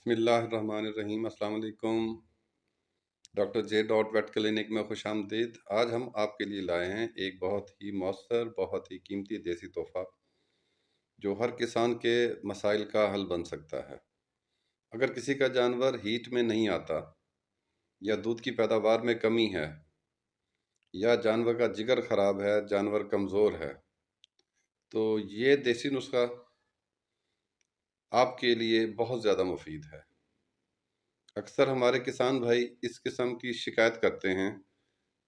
बिस्मिल्लाहिर्रहमानिर्रहीम। अस्सलाम वालेकुम। Doctor J dot weight clinic में खुश आमदीद। आज हम आपके लिए लाए हैं एक बहुत ही मौसर, बहुत ही कीमती देसी तोहफ़ा जो हर किसान के मसाइल का हल बन सकता है। अगर किसी का जानवर हीट में नहीं आता, या दूध की पैदावार में कमी है, या जानवर का जिगर ख़राब है, जानवर कमज़ोर है, तो ये देसी नुस्खा आपके लिए बहुत ज़्यादा मुफीद है। अक्सर हमारे किसान भाई इस किस्म की शिकायत करते हैं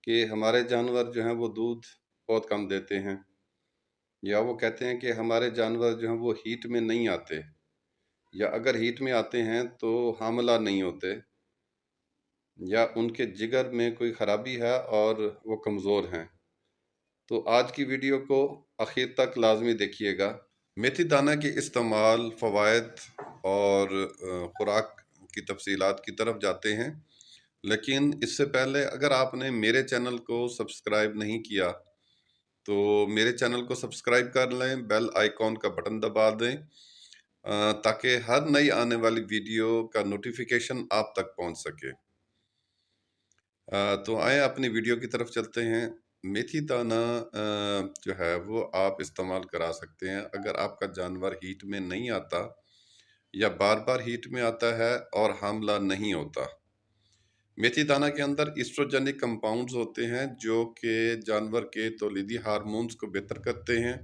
कि हमारे जानवर जो हैं वो दूध बहुत कम देते हैं, या वो कहते हैं कि हमारे जानवर जो हैं वो हीट में नहीं आते, या अगर हीट में आते हैं तो हामला नहीं होते, या उनके जिगर में कोई ख़राबी है और वो कमज़ोर हैं। तो आज की वीडियो को आखिर तक लाजमी देखिएगा। मेथी दाना के इस्तेमाल, फ़वाइद और ख़ुराक की तफसीलात की तरफ जाते हैं, लेकिन इससे पहले अगर आपने मेरे चैनल को सब्सक्राइब नहीं किया तो मेरे चैनल को सब्सक्राइब कर लें, बेल आइकॉन का बटन दबा दें ताकि हर नई आने वाली वीडियो का नोटिफिकेशन आप तक पहुंच सके। तो आए अपनी वीडियो की तरफ चलते हैं। मेथी दाना जो है वो आप इस्तेमाल करा सकते हैं अगर आपका जानवर हीट में नहीं आता, या बार बार हीट में आता है और हामला नहीं होता। मेथी दाना के अंदर ईस्ट्रोजेनिक कंपाउंड्स होते हैं जो कि जानवर के तौलीदी हार्मोन्स को बेहतर करते हैं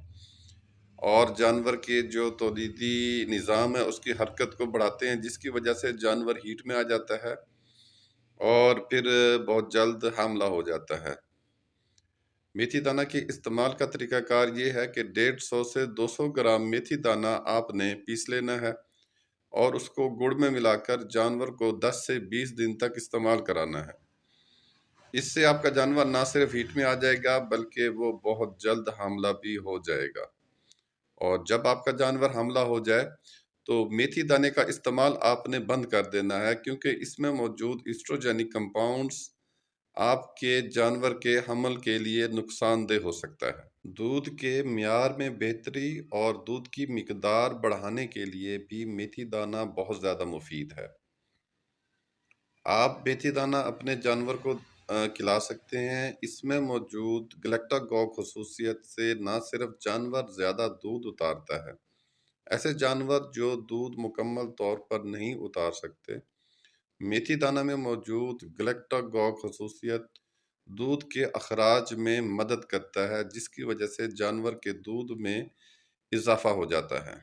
और जानवर के जो तौलीदी निज़ाम है उसकी हरकत को बढ़ाते हैं, जिसकी वजह से जानवर हीट में आ जाता है और फिर बहुत जल्द हामला हो जाता है। मेथी दाना के इस्तेमाल का तरीकाकार ये है कि 150 से 200 ग्राम मेथी दाना आपने पीस लेना है और उसको गुड़ में मिलाकर जानवर को 10 से 20 दिन तक इस्तेमाल कराना है। इससे आपका जानवर ना सिर्फ हीट में आ जाएगा बल्कि वो बहुत जल्द हामला भी हो जाएगा। और जब आपका जानवर हमला हो जाए तो मेथी दाने का इस्तेमाल आपने बंद कर देना है, क्योंकि इसमें मौजूद एस्ट्रोजेनिक कंपाउंड्स आपके जानवर के हमल के लिए नुकसानदेह हो सकता है। दूध के म्यार में बेहतरी और दूध की मिकदार बढ़ाने के लिए भी मेथी दाना बहुत ज़्यादा मुफीद है। आप मेथी दाना अपने जानवर को खिला सकते हैं। इसमें मौजूद गलैक्टागॉग खसूसियत से ना सिर्फ जानवर ज़्यादा दूध उतारता है, ऐसे जानवर जो दूध मुकम्मल तौर पर नहीं उतार सकते, मेथी दाना में मौजूद गलैक्टागॉग खसूसियत दूध के अखराज में मदद करता है, जिसकी वजह से जानवर के दूध में इजाफा हो जाता है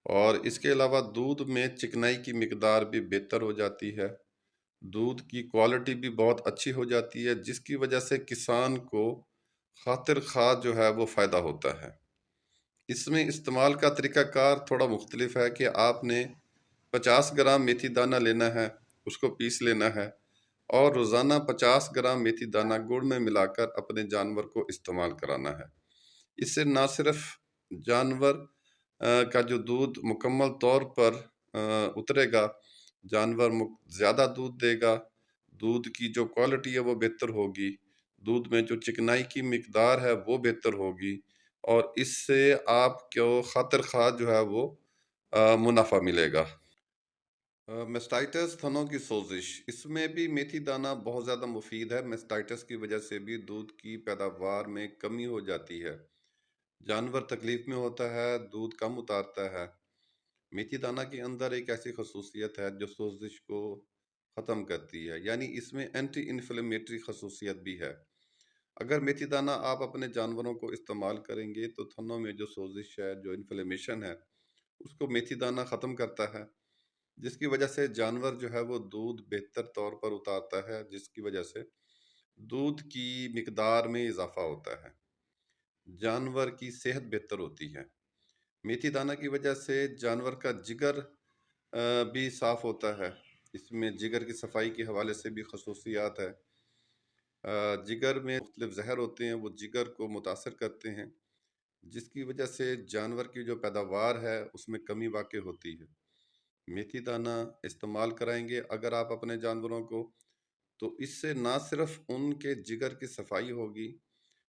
और इसके अलावा दूध में चिकनाई की मिकदार भी बेहतर हो जाती है। दूध की क्वालिटी भी बहुत अच्छी हो जाती है, जिसकी वजह से किसान को खातिर खा जो है वो फ़ायदा होता है। इसमें इस्तेमाल का तरीक़ाकार थोड़ा मुख्तलिफ है कि आपने 50 ग्राम मेथी दाना लेना है, उसको पीस लेना है और रोज़ाना 50 ग्राम मेथी दाना गुड़ में मिलाकर अपने जानवर को इस्तेमाल कराना है। इससे ना सिर्फ जानवर का जो दूध मुकम्मल तौर पर उतरेगा, जानवर ज़्यादा दूध देगा, दूध की जो क्वालिटी है वो बेहतर होगी, दूध में जो चिकनाई की मिकदार है वो बेहतर होगी और इससे आपको खातिर खा जो है वो मुनाफा मिलेगा। मेस्टाइटिस, थनों की सोजिश, इसमें भी मेथी दाना बहुत ज़्यादा मुफीद है। मेस्टाइटिस की वजह से भी दूध की पैदावार में कमी हो जाती है, जानवर तकलीफ में होता है, दूध कम उतारता है। मेथी दाना के अंदर एक ऐसी खसूसियत है जो सोजिश को ख़त्म करती है, यानी इसमें एंटी इन्फ्लेमेटरी खसूसियत भी है। अगर मेथी दाना आप अपने जानवरों को इस्तेमाल करेंगे तो थनों में जो सोजिश है, जो इन्फ्लेमेशन है, उसको मेथी दाना ख़त्म करता है, जिसकी वजह से जानवर जो है वो दूध बेहतर तौर पर उतारता है, जिसकी वजह से दूध की मिकदार में इजाफा होता है, जानवर की सेहत बेहतर होती है। मेथी दाना की वजह से जानवर का जिगर भी साफ़ होता है। इसमें जिगर की सफाई के हवाले से भी खसूसियात है। जिगर में मुख्तलिफ ज़हर होते हैं, वो जिगर को मुतासर करते हैं, जिसकी वजह से जानवर की जो पैदावार है उसमें कमी वाक़ होती है। मेथी दाना इस्तेमाल कराएंगे अगर आप अपने जानवरों को, तो इससे ना सिर्फ उनके जिगर की सफाई होगी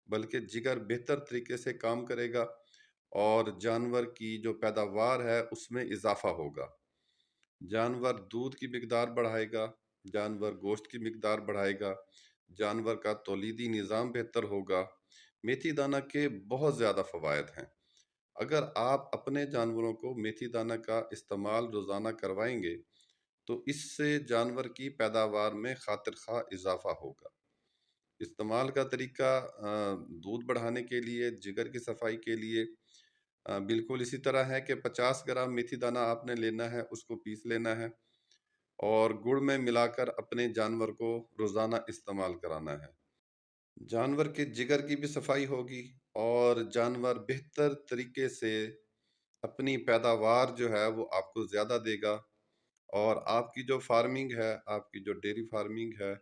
बल्कि जिगर बेहतर तरीके से काम करेगा और जानवर की जो पैदावार है उसमें इजाफा होगा। जानवर दूध की मिकदार बढ़ाएगा, जानवर गोश्त की मिकदार बढ़ाएगा, जानवर का तौलीदी निज़ाम बेहतर होगा। मेथी दाना के बहुत ज़्यादा फ़वाइद हैं। अगर आप अपने जानवरों को मेथी दाना का इस्तेमाल रोज़ाना करवाएंगे तो इससे जानवर की पैदावार में खातिर खा इजाफा होगा। इस्तेमाल का तरीका दूध बढ़ाने के लिए, जिगर की सफाई के लिए बिल्कुल इसी तरह है कि 50 ग्राम मेथी दाना आपने लेना है, उसको पीस लेना है और गुड़ में मिलाकर अपने जानवर को रोज़ाना इस्तेमाल कराना है। जानवर के जिगर की भी सफाई होगी और जानवर बेहतर तरीके से अपनी पैदावार जो है वो आपको ज़्यादा देगा और आपकी जो फार्मिंग है, आपकी जो डेयरी फार्मिंग है,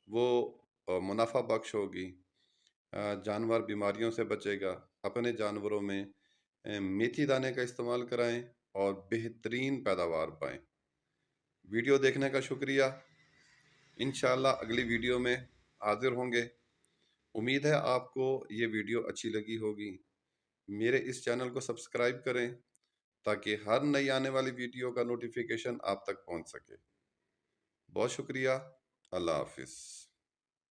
वो मुनाफा बख्श होगी। जानवर बीमारियों से बचेगा। अपने जानवरों में मेथी दाने का इस्तेमाल कराएं और बेहतरीन पैदावार पाएं। वीडियो देखने का शुक्रिया। इंशाल्लाह अगली वीडियो में हाजिर होंगे। उम्मीद है आपको ये वीडियो अच्छी लगी होगी। मेरे इस चैनल को सब्सक्राइब करें ताकि हर नई आने वाली वीडियो का नोटिफिकेशन आप तक पहुंच सके। बहुत शुक्रिया। अल्लाह हाफिज़।